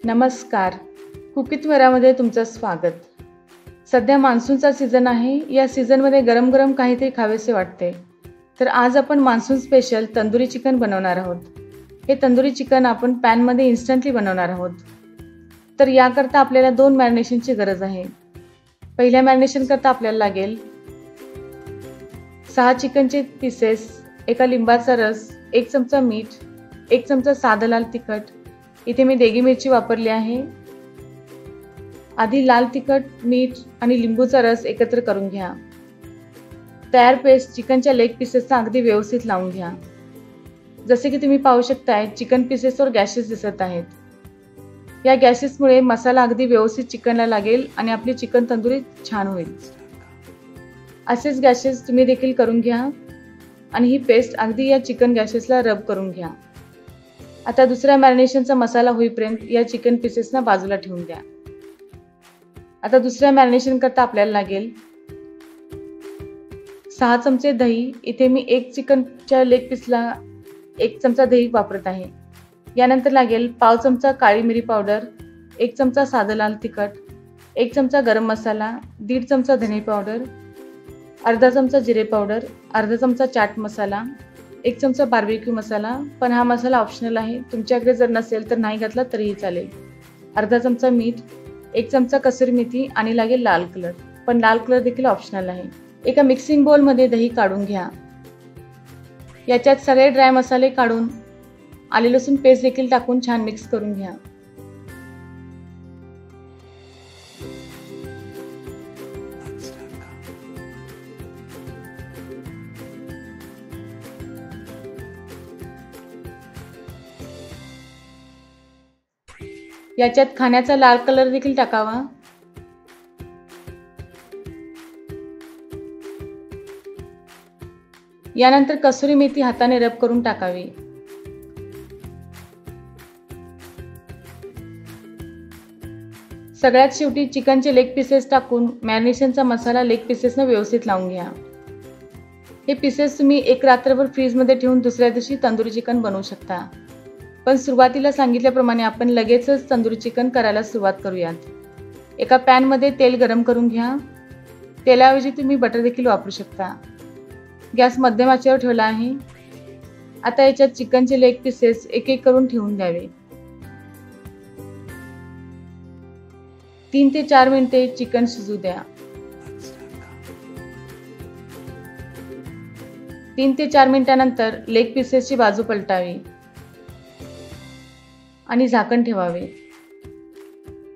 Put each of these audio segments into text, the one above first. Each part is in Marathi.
नमस्कार. कुकीत वरामध्ये तुमचं स्वागत. सध्या मान्सूनचा सीझन आहे. या सीझनमध्ये गरम गरम काहीतरी खावेसे वाटते. तर आज आपण मान्सून स्पेशल तंदुरी चिकन बनवणार आहोत. हे तंदुरी चिकन आपण पॅनमध्ये इन्स्टंटली बनवणार आहोत. तर याकरता आपल्याला 2 मॅरिनेशनची गरज आहे. पहिल्या मॅरिनेशन करता आपल्याला लागेल 6 चिकनचे पीसेस, एका लिंबाचा रस, 1 चमचा मीठ, 1 चमचा साधं लाल तिखट. इथे मी देगी मिरची वापरली आहे. आधी लाल तिखट, मीठ आणि लिंबूचा रस एकत्र करून घ्या. तयार पेस्ट चिकनच्या लेग पीसेसना अगदी व्यवस्थित लावून घ्या. जसे की तुम्ही पाहू शकताय, चिकन पीसेसवर गॅशेस दिसत आहेत. या गॅशेसमुळे मसाला अगदी व्यवस्थित चिकनला लागेल आणि आपली चिकन तंदुरी छान होईल. असेच गॅशेस तुम्ही देखील करून घ्या आणि ही पेस्ट अगदी या चिकन गॅशेसला रब करून घ्या. आता दुसऱ्या मॅरिनेशनचा मसाला होईपर्यंत या चिकन पीसेसना बाजूला ठेवून द्या. आता दुसऱ्या मॅरिनेशन करता आपल्याला लागेल 6 चमचे दही. इथे मी 1 चिकनच्या लेग पीसला 1 चमचा दही वापरत आहे. यानंतर लागेल पाव चमचा काळी मिरी पावडर, 1 चमचा साधं लाल तिखट, 1 चमचा गरम मसाला, 1.5 चमचा धने पावडर, अर्धा चमचा जिरे पावडर, अर्धा चमचा चाट मसाला, 1 चमचा बार्बेक्यू मसाला. पण हा मसाला ऑप्शनल आहे. तुमच्याकडे जर नसेल तर नाही घातला तरीही चालेल. अर्धा चमचा मीठ, 1 चमचा कसुरी मेथी आणि लागेल लाल कलर. पण लाल कलर देखील ऑप्शनल आहे. एका मिक्सिंग बोलमध्ये दही काढून घ्या. याच्यात सगळे ड्राय मसाले काढून आले लसूण पेस्ट देखील टाकून छान मिक्स करून घ्या. याच्यात खाण्याचा लाल कलर देखील टाकावा. यानंतर कसुरी मेथी हाताने रब करून टाकावी. सगळ्यात शेवटी चिकनचे लेग पीसेस टाकून मॅरिनेशनचा मसाला लेग पीसेसना व्यवस्थित लावून घ्या. हे पीसेस तुम्ही एक रात्रभर फ्रीजमध्ये ठेवून दुसऱ्या दिवशी तंदुरी चिकन बनवू शकता. पण सुरुवातीला सांगितल्याप्रमाणे आपण लगेचच तंदुरी चिकन करायला सुरुवात करूयात. एका पॅनमध्ये तेल गरम करून घ्या. तेलाऐवजी तुम्ही बटर देखील वापरू शकता. गॅस मध्यम आचेवर ठेवला आहे. आता याच्यात चिकनचे लेग पीसेस एक एक करून ठेवून द्यावे. 3 ते 4 मिनिटे चिकन शिजू द्या. 3 ते 4 मिनिटांनंतर लेग पीसेसची बाजू पलटावी आणि झाकण ठेवावे.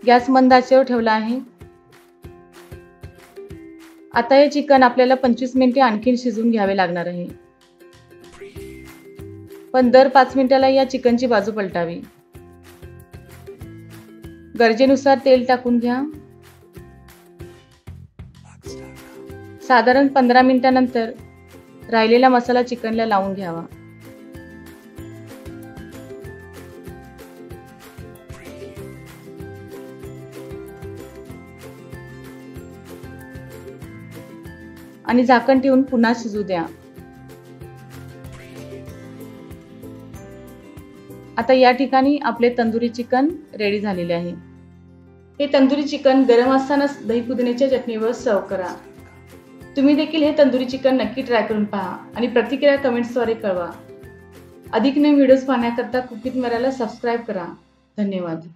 गॅस मंद आचेवर ठेवला आहे. आता हे चिकन आपल्याला 25 मिनिटे आणखीन शिजवून घ्यावे लागणार आहे. पण दर 5 मिनिटाला या चिकनची बाजू पलटावी. गरजेनुसार तेल टाकून घ्या. साधारण 15 मिनिटांनंतर राहिलेला मसाला चिकनला लावून घ्यावा. आणि झाकण ठेवून पुन्हा शिजू द्या. आता या ठिकाणी आपले तंदुरी चिकन रेडी झालेले आहे. हे तंदुरी चिकन गरम असतानाच दही पुदिन्याच्या चटणीवर सर्व करा. तुम्ही देखील हे तंदुरी चिकन नक्की ट्राय करून पहा आणि प्रतिक्रिया कमेंट्सद्वारे कळवा. अधिक नवीन व्हिडिओज पाहण्याकरता कुकीत मेराला सबस्क्राईब करा. धन्यवाद.